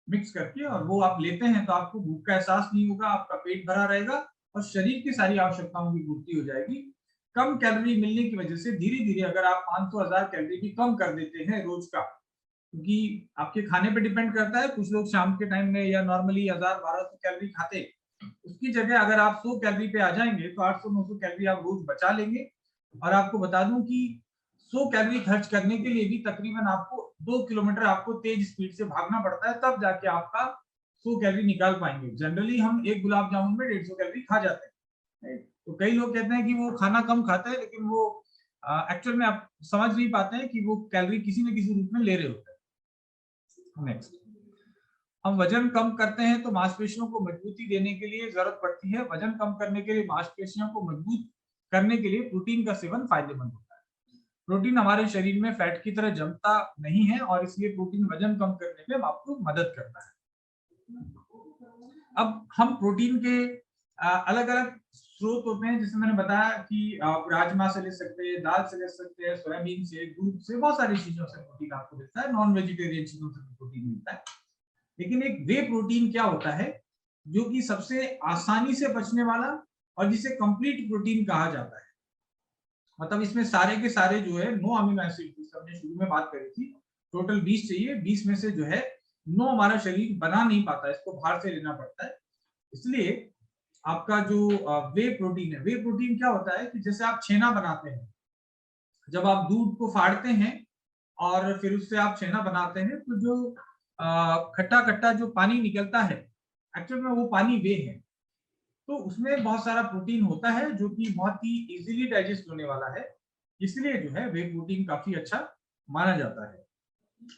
मिक्स करके और वो आप लेते हैं, तो आपको भूख का एहसास नहीं होगा, आपका पेट भरा रहेगा और शरीर की सारी आवश्यकताओं की पूर्ति हो जाएगी। कम कैलोरी मिलने की वजह से धीरे धीरे अगर आप 500-1000 कैलोरी भी कम कर देते हैं रोज का, क्योंकि आपके खाने पे डिपेंड करता है, कुछ लोग शाम के टाइम में या नॉर्मली 1000-1200 कैलोरी खाते, उसकी जगह अगर आप 100 कैलोरी पे आ जाएंगे तो 800-900 कैलोरी आप रोज बचा लेंगे। और आपको बता दूं कि 100 कैलोरी खर्च करने के लिए भी तकरीबन आपको 2 किलोमीटर आपको तेज स्पीड से भागना पड़ता है, तब जाके आपका 100 कैलोरी निकाल पाएंगे। जनरली हम एक गुलाब जामुन में 150 कैलोरी खा जाते हैं। तो कई लोग कहते हैं कि वो खाना कम खाते हैं, लेकिन वो एक्चुअल में आप समझ नहीं पाते हैं कि वो कैलोरी किसी न किसी रूप में ले रहे होते हैं। नेक्स्ट, हम वजन कम करते हैं तो मांसपेशियों को मजबूती देने के लिए जरूरत पड़ती है। वजन कम करने के लिए मांसपेशियों को मजबूत करने के लिए प्रोटीन का सेवन फायदेमंद होता है। प्रोटीन हमारे शरीर में फैट की तरह जमता नहीं है और इसलिए प्रोटीन वजन कम करने में आपको मदद करता है। अब हम प्रोटीन के अलग अलग स्रोत होते हैं, जैसे मैंने बताया कि आप राजमा से ले सकते हैं, दाल से ले सकते हैं, सोयाबीन से, दूध से, बहुत सारी चीजों से प्रोटीन आपको मिलता है। नॉन वेजिटेरियन चीजों से प्रोटीन मिलता है। लेकिन एक वे प्रोटीन क्या होता है जो कि सबसे आसानी से बचने वाला और जिसे कंप्लीट प्रोटीन कहा जाता है। मतलब इसमें सारे के सारे जो है 9 अमीनो एसिड, हमने शुरू में बात करी थी, टोटल 20 चाहिए, 20 में से जो है 9 हमारा शरीर बना नहीं पाता, इसको बाहर से लेना पड़ता है। इसलिए आपका जो वे प्रोटीन है, वे प्रोटीन क्या होता है कि जैसे आप छेना बनाते हैं, जब आप दूध को फाड़ते हैं और फिर उससे आप छेना बनाते हैं, तो जो खट्टा खट्टा जो पानी निकलता है, एक्चुअल में वो पानी वे है। तो उसमें बहुत सारा प्रोटीन होता है जो कि बहुत ही इजीली डाइजेस्ट होने वाला है। इसलिए जो है वे प्रोटीन काफी अच्छा माना जाता है।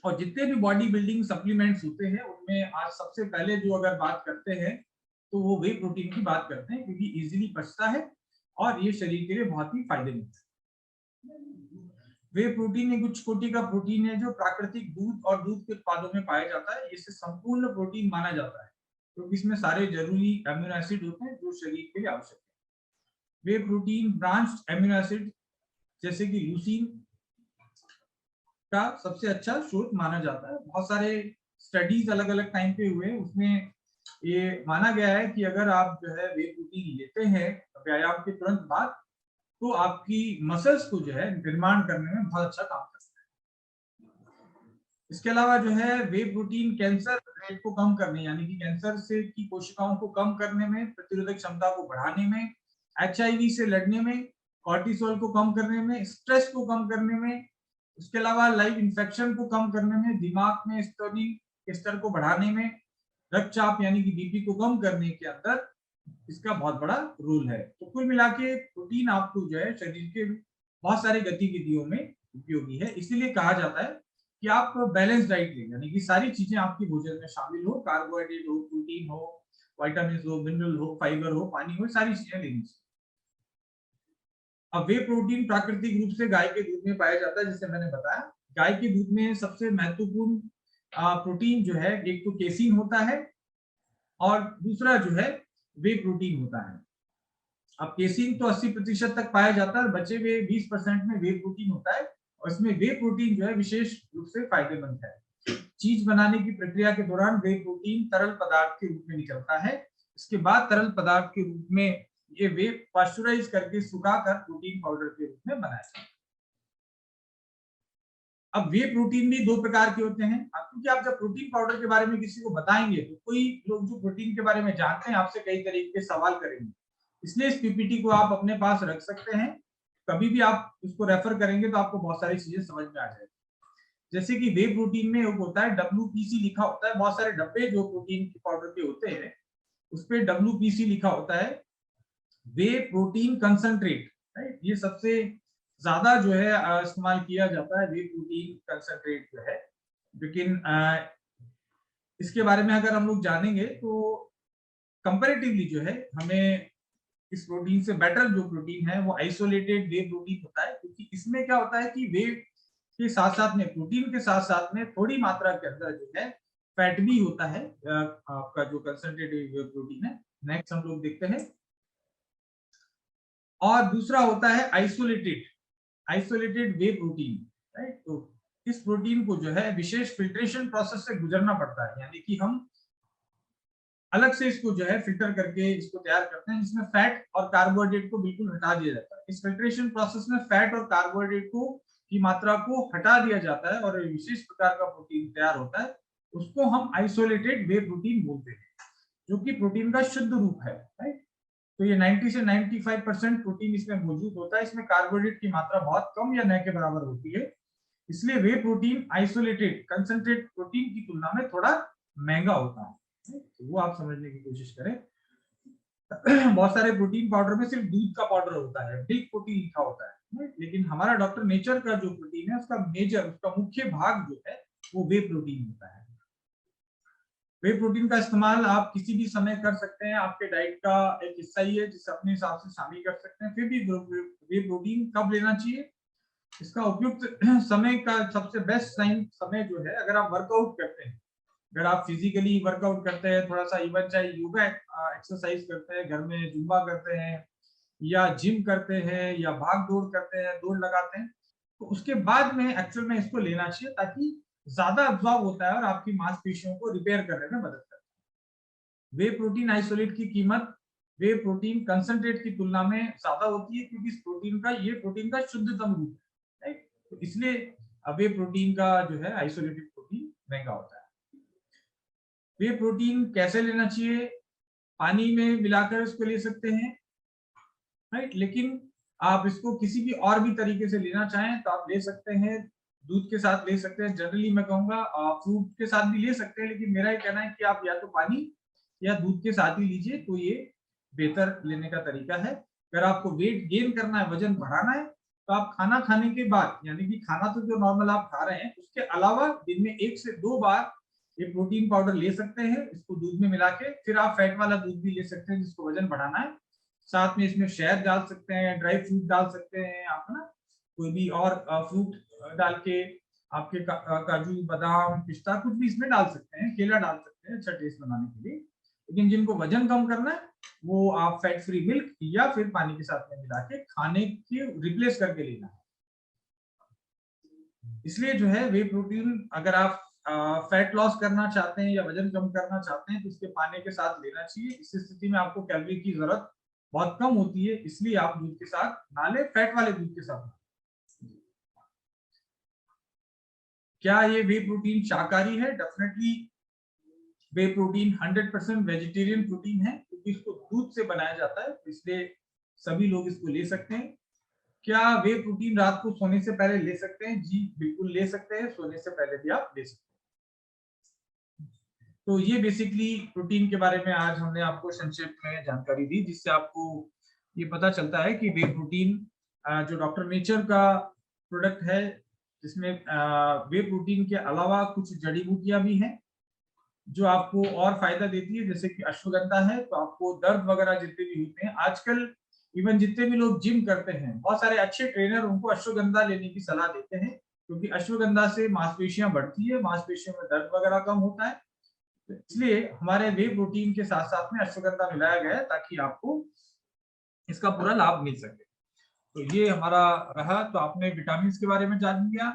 और जितने भी बॉडी बिल्डिंग सप्लीमेंट्स होते हैं उनमें आज सबसे पहले जो अगर बात करते हैं तो वो वे प्रोटीन की बात करते हैं, क्योंकि इजीली पचता है और ये शरीर के लिए बहुत ही फायदेमंद है। वे प्रोटीन एक उच्च कोटि का प्रोटीन है जो प्राकृतिक दूध और दूध के उत्पादों में पाया जाता है। इसे संपूर्ण प्रोटीन माना जाता है क्योंकि इसमें सारे जरूरी अमीनो एसिड होते हैं जो शरीर के लिए आवश्यक है। वे प्रोटीन ब्रांच्ड अमीनो एसिड जैसे कि ल्यूसीन का सबसे अच्छा स्रोत माना जाता है। बहुत सारे स्टडीज अलग अलग टाइम पे हुए, उसमें ये माना गया है कि अगर आप जो है वे प्रोटीन लेते हैं व्यायाम के तुरंत बाद तो आपकी मसल्स को जो है निर्माण करने में बहुत अच्छा काम करता है। इसके अलावा जो है वे प्रोटीन कैंसर रेट को कम करने यानी कि कैंसर से की कोशिकाओं को कम करने में, प्रतिरोधक क्षमता को बढ़ाने में, HIV से लड़ने में, कॉर्टिसोल को कम करने में, स्ट्रेस को कम करने में, उसके अलावा लाइव इंफेक्शन को कम करने में, दिमाग में स्टोनिंग के स्तर को बढ़ाने में, रक्तचाप यानी कि बीपी को कम करने के अंदर इसका बहुत बड़ा रोल है। तो कुल मिला के प्रोटीन आपको जो है शरीर के बहुत सारी गतिविधियों में उपयोगी है। इसीलिए कहा जाता है कि आप बैलेंस डाइट लें, यानी कि सारी चीजें आपकी भोजन में शामिल हो, कार्बोहाइड्रेट हो, प्रोटीन हो, विटामिन हो, मिनरल हो, फाइबर हो, पानी हो, सारी चीजें लेनी चाहिए। अब वे प्रोटीन प्राकृतिक रूप से गाय के दूध में पाया जाता है। जैसे मैंने बताया, गाय के दूध में सबसे महत्वपूर्ण प्रोटीन जो है एक तो केसीन होता है और दूसरा जो है वे प्रोटीन होता है। अब केसीन तो 80% तक पाया जाता है, बचे हुए 20% में वे प्रोटीन होता है और इसमें वे प्रोटीन जो है विशेष रूप से फायदेमंद है। चीज बनाने की प्रक्रिया के दौरान वे प्रोटीन तरल पदार्थ के रूप में निकलता है। इसके बाद तरल पदार्थ के रूप में ये वे पास्चुराइज करके सुखाकर प्रोटीन पाउडर के रूप में बनाया जाता है। अब वे प्रोटीन भी दो प्रकार के होते हैं, क्योंकि आप जब प्रोटीन पाउडर के बारे में किसी को बताएंगे तो कोई लोग जो प्रोटीन के बारे में जानते हैं आपसे कई तरीके के सवाल करेंगे, इसलिए इस पीपीटी को आप अपने पास रख सकते हैं। कभी भी आप उसको रेफर करेंगे तो आपको बहुत सारी चीजें समझ में आ जाएगी। जैसे कि वे प्रोटीन में एक होता है WPC लिखा होता है, बहुत सारे डब्बे जो प्रोटीन के पाउडर के होते हैं उस पर WPC लिखा होता है, वे प्रोटीन कंसंट्रेट, राइट। ये सबसे ज्यादा जो है इस्तेमाल किया जाता है वे प्रोटीन कंसंट्रेट जो है। लेकिन इसके बारे में अगर हम लोग जानेंगे तो कंपैरेटिवली जो है हमें इस प्रोटीन से बेटर जो प्रोटीन है वो आइसोलेटेड वे प्रोटीन होता है, क्योंकि इसमें क्या होता है कि वे के साथ साथ में, प्रोटीन के साथ साथ में थोड़ी मात्रा के अंदर जो है फैट भी होता है। आपका जो कंसंट्रेटेड वे प्रोटीन है, नेक्स्ट हम लोग देखते हैं। और दूसरा होता है आइसोलेटेड वे प्रोटीन, राइट। तो इस प्रोटीन को जो है विशेष फिल्ट्रेशन प्रोसेस से गुजरना पड़ता है, यानी कि हम अलग से इसको जो है फिल्टर करके इसको तैयार करते हैं, जिसमें फैट और कार्बोहाइड्रेट को बिल्कुल हटा दिया जाता है। इस फिल्ट्रेशन प्रोसेस में फैट और कार्बोहाइड्रेट को की मात्रा को हटा दिया जाता है और विशेष प्रकार का प्रोटीन तैयार होता है। उसको हम आइसोलेटेड वे प्रोटीन बोलते हैं, जो कि प्रोटीन का शुद्ध रूप है, राइट। तो ये 90 से 95% प्रोटीन इसमें मौजूद होता है। इसमें कार्बोहाइड्रेट की मात्रा बहुत कम या न के बराबर होती है, इसलिए वे प्रोटीन आइसोलेटेड कंसंट्रेट प्रोटीन की तुलना में थोड़ा महंगा होता है। तो वो आप समझने की कोशिश करें। बहुत सारे प्रोटीन पाउडर में सिर्फ दूध का पाउडर होता है, मिल्क प्रोटीन लिखा होता है, लेकिन हमारा डॉक्टर नेचर का जो प्रोटीन है उसका मुख्य भाग जो है वो वे प्रोटीन होता है। वे प्रोटीन का इस्तेमाल आप किसी भी समय कर सकते हैं, आपके डाइट का एक हिस्सा ही है जिसे अपने हिसाब से शामिल कर सकते हैं। फिर भी वे प्रोटीन कब लेना चाहिए, इसका उपयुक्त समय का सबसे बेस्ट समय जो है, अगर आप वर्कआउट करते हैं, अगर आप फिजिकली वर्कआउट करते हैं, थोड़ा सा इवन चाहे योगा एक्सरसाइज करते हैं, घर में जुम्बा करते हैं या जिम करते हैं या भाग दौड़ करते हैं, दौड़ लगाते हैं, तो उसके बाद में एक्चुअल में इसको लेना चाहिए, ताकि ज्यादा अब्जॉर्ब होता है और आपकी मांसपेशियों को रिपेयर करने में मदद करता है। वे प्रोटीन आइसोलेट की कीमत वे प्रोटीन कंसंट्रेट की तुलना में ज्यादा होती है, क्योंकि इस प्रोटीन का शुद्धतम रूप है, राइट। तो इसलिए वे प्रोटीन का जो है आइसोलेटेड प्रोटीन महंगा होता है। वे प्रोटीन कैसे लेना चाहिए, पानी में मिलाकर इसको ले सकते हैं, राइट। लेकिन आप इसको किसी भी और भी तरीके से लेना चाहें तो आप ले सकते हैं, दूध के साथ ले सकते हैं। जनरली मैं कहूंगा फ्रूट के साथ भी ले सकते हैं, लेकिन मेरा ये कहना है कि आप या तो पानी या दूध के साथ ही लीजिए, तो ये बेहतर लेने का तरीका है। अगर आपको वेट गेन करना है, वजन बढ़ाना है, तो आप खाना खाने के बाद, यानी कि खाना तो जो नॉर्मल आप खा रहे हैं उसके अलावा दिन में 1 से 2 बार ये प्रोटीन पाउडर ले सकते हैं, इसको दूध में मिला के। फिर आप फैट वाला दूध भी ले सकते हैं जिसको वजन बढ़ाना है। साथ में इसमें शहद डाल सकते हैं, ड्राई फ्रूट डाल सकते हैं आप, है ना, कोई भी और फ्रूट डाल के, आपके काजू बादाम पिस्ता कुछ भी इसमें डाल सकते हैं, केला डाल सकते हैं अच्छा टेस्ट बनाने के लिए। लेकिन जिनको वजन कम करना है वो आप फैट फ्री मिल्क या फिर पानी के साथ में मिला के खाने के रिप्लेस करके लेना है। इसलिए जो है वे प्रोटीन अगर आप फैट लॉस करना चाहते हैं या वजन कम करना चाहते हैं तो इसके पानी के साथ लेना चाहिए। इस स्थिति में आपको कैलोरी की जरूरत बहुत कम होती है, इसलिए आप दूध के साथ ना लें, फैट वाले दूध के साथ। क्या ये वे प्रोटीन शाकाहारी है? डेफिनेटली वे प्रोटीन 100% वेजिटेरियन प्रोटीन है, क्योंकि इसको दूध से बनाया जाता है, इसलिए सभी लोग इसको ले सकते हैं। क्या वे प्रोटीन रात को सोने से पहले ले सकते हैं? जी बिल्कुल ले सकते हैं, सोने से पहले भी आप ले सकते हैं। तो ये बेसिकली प्रोटीन के बारे में आज हमने आपको संक्षेप में जानकारी दी, जिससे आपको ये पता चलता है कि वे प्रोटीन जो डॉक्टर नेचर का प्रोडक्ट है, जिसमें वे प्रोटीन के अलावा कुछ जड़ी बूटियां भी हैं जो आपको और फायदा देती है, जैसे कि अश्वगंधा है, तो आपको दर्द वगैरह जितने भी होते हैं, आजकल इवन जितने भी लोग जिम करते हैं, बहुत सारे अच्छे ट्रेनर उनको अश्वगंधा लेने की सलाह देते हैं, क्योंकि अश्वगंधा से मांसपेशियां बढ़ती है, मांसपेशियों में दर्द वगैरह कम होता है। तो इसलिए हमारे वे प्रोटीन के साथ साथ में अश्वगंधा मिलाया गया है ताकि आपको इसका पूरा लाभ मिल सके। तो ये हमारा रहा। तो आपने विटामिन के बारे में जान लिया,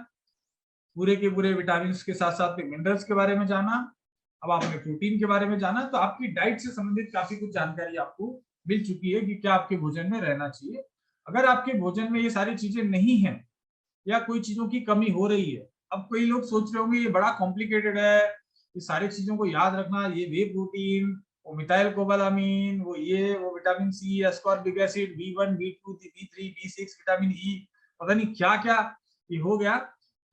पूरे के पूरे विटामिन के साथ साथ में मिनरल्स के बारे में जाना। अब आपने प्रोटीन के बारे में जाना, तो आपकी डाइट से संबंधित काफी कुछ जानकारी आपको मिल चुकी है कि क्या आपके भोजन में रहना चाहिए। अगर आपके भोजन में ये सारी चीजें नहीं है या कोई चीजों की कमी हो रही है, अब कई लोग सोच रहे होंगे ये बड़ा कॉम्प्लिकेटेड है, ये सारी चीजों को याद रखना, ये वे प्रोटीन, वो मिथाइल कोबालामीन, वो vitamin C, ascorbic acid, B1, B2, B3, B6, vitamin E, पता नहीं क्या क्या ये हो गया।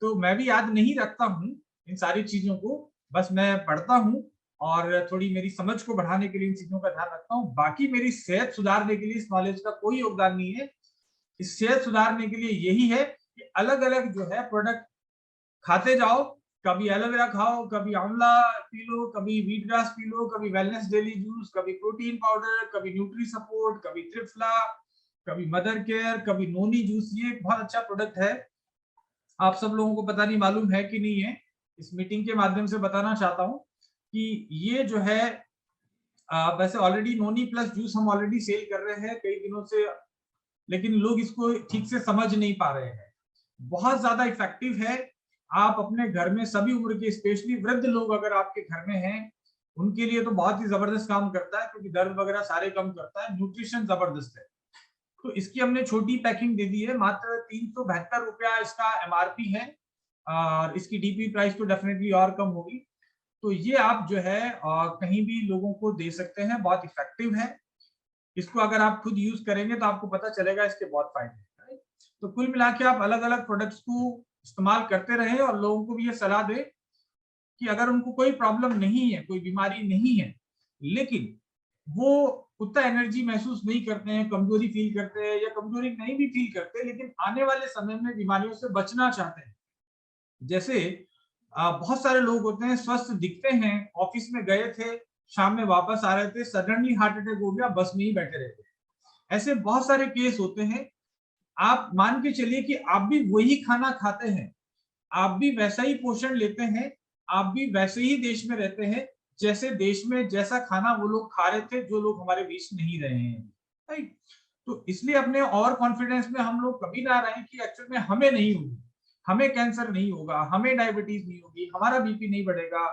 तो मैं भी याद नहीं रखता हूँ इन सारी चीजों को, बस मैं पढ़ता हूँ और थोड़ी मेरी समझ को बढ़ाने के लिए इन चीजों का ध्यान रखता हूँ। बाकी मेरी सेहत सुधारने के लिए इस नॉलेज का कोई योगदान नहीं है। इस सेहत सुधारने के लिए यही है कि अलग अलग जो है प्रोडक्ट खाते जाओ, कभी एलोवेरा खाओ, कभी आंवला पी लो, कभी व्हीट ग्रास पी लो, कभी वेलनेस डेली जूस, कभी प्रोटीन पाउडर, कभी न्यूट्री सपोर्ट, कभी त्रिफला, कभी मदर केयर, कभी नोनी जूस। ये बहुत अच्छा प्रोडक्ट है, आप सब लोगों को पता नहीं मालूम है कि नहीं है, इस मीटिंग के माध्यम से बताना चाहता हूं कि ये जो है वैसे ऑलरेडी नोनी प्लस जूस हम ऑलरेडी सेल कर रहे हैं कई दिनों से, लेकिन लोग इसको ठीक से समझ नहीं पा रहे हैं। बहुत ज्यादा इफेक्टिव है। आप अपने घर में सभी उम्र के, स्पेशली वृद्ध लोग अगर आपके घर में हैं, उनके लिए तो बहुत ही जबरदस्त काम करता है, क्योंकि दर्द वगैरह सारे कम करता है, न्यूट्रिशन जबरदस्त है। तो इसकी हमने छोटी पैकिंग दे दी है, मात्र 372 रुपया इसका MRP है, और इसकी DP प्राइस तो डेफिनेटली और कम होगी। तो ये आप जो है कहीं भी लोगों को दे सकते हैं, बहुत इफेक्टिव है। इसको अगर आप खुद यूज करेंगे तो आपको पता चलेगा इसके बहुत फायदे हैं। तो कुल मिला के आप अलग अलग प्रोडक्ट्स को इस्तेमाल करते रहे और लोगों को भी ये सलाह दे कि अगर उनको कोई प्रॉब्लम नहीं है, कोई बीमारी नहीं है, लेकिन वो उतना एनर्जी महसूस नहीं करते हैं, कमजोरी फील करते हैं, या कमजोरी नहीं भी फील करते, लेकिन आने वाले समय में बीमारियों से बचना चाहते हैं। जैसे बहुत सारे लोग होते हैं, स्वस्थ दिखते हैं, ऑफिस में गए थे, शाम में वापस आ रहे थे, सडनली हार्ट अटैक हो गया, बस में ही बैठे रहते हैं। ऐसे बहुत सारे केस होते हैं। आप मान के चलिए कि आप भी वही खाना खाते हैं, आप भी वैसा ही पोषण लेते हैं, आप भी वैसे ही देश में रहते हैं, जैसे देश में जैसा खाना वो लोग खा रहे थे जो लोग हमारे बीच नहीं रहे हैं, राइट। तो इसलिए अपने और कॉन्फिडेंस में हम लोग कभी ना रहें कि एक्चुअल में हमें नहीं होगी, हमें कैंसर नहीं होगा, हमें डायबिटीज नहीं होगी, हमारा BP नहीं बढ़ेगा,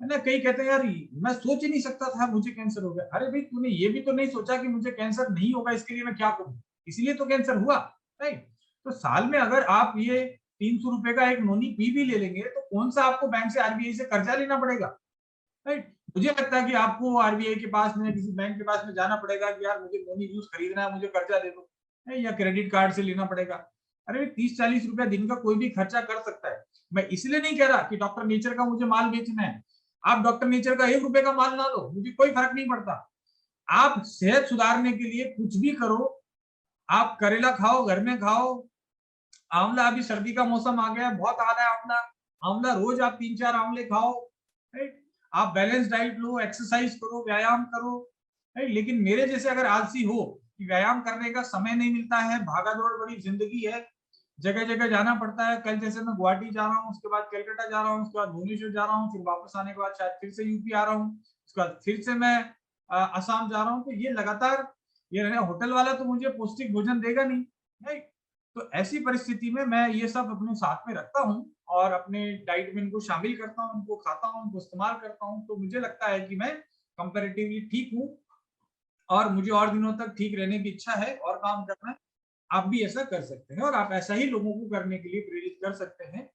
है ना। कई कहते हैं यार मैं सोच ही नहीं सकता था मुझे कैंसर हो गया। अरे भाई तूने ये भी तो नहीं सोचा कि मुझे कैंसर नहीं होगा, इसके लिए मैं क्या करूं, इसीलिए तो कैंसर हुआ, राइट। तो साल में अगर आप ये 300 रुपए का एक नोनी पी भी ले लेंगे तो कौन सा आपको बैंक से, RBI से कर्जा लेना पड़ेगा, राइट। मुझे लगता है कि आपको RBI के पास में, किसी बैंक के पास में जाना पड़ेगा कि यार मुझे नोनी जूस खरीदना है, मुझे कर्जा दे दो, या क्रेडिट कार्ड से लेना पड़ेगा। अरे 30-40 रुपया दिन का कोई भी खर्चा कर सकता है। मैं इसलिए नहीं कह रहा कि डॉक्टर नेचर का मुझे माल बेचना है, आप डॉक्टर नेचर का 1 रुपए का माल ना लो, मुझे कोई फर्क नहीं पड़ता। आप सेहत सुधारने के लिए कुछ भी करो, आप करेला खाओ, घर में खाओ, आंवला, अभी सर्दी का मौसम आ गया है, बहुत आ रहा है आंवला। आंवला रोज आप 3-4 आंवले खाओ, राइट? आप बैलेंस डाइट लो, एक्सरसाइज करो, व्यायाम करो, राइट? लेकिन मेरे जैसे अगर आलसी हो कि व्यायाम करने का समय नहीं मिलता है, भागा-दौड़ बड़ी जिंदगी है, जगह-जगह जाना पड़ता है। कल जैसे मैं गुवाहाटी जा रहा हूँ, उसके बाद कलकत्ता जा रहा हूँ, उसके बाद भुवनेश्वर जा रहा हूँ, फिर वापस आने के बाद शायद फिर से यूपी आ रहा हूँ, उसके बाद फिर से मैं असम जा रहा हूँ। तो ये लगातार ये रहना, होटल वाला तो मुझे पौष्टिक भोजन देगा नहीं, राइट? तो ऐसी परिस्थिति में मैं ये सब अपने साथ में रखता हूँ और अपने डाइट में इनको शामिल करता हूँ, इनको खाता हूँ, इनको इस्तेमाल करता हूँ। तो मुझे लगता है कि मैं कंपैरेटिवली ठीक हूँ और मुझे और दिनों तक ठीक रहने की इच्छा है और काम करना है। आप भी ऐसा कर सकते हैं और आप ऐसा ही लोगों को करने के लिए प्रेरित कर सकते हैं।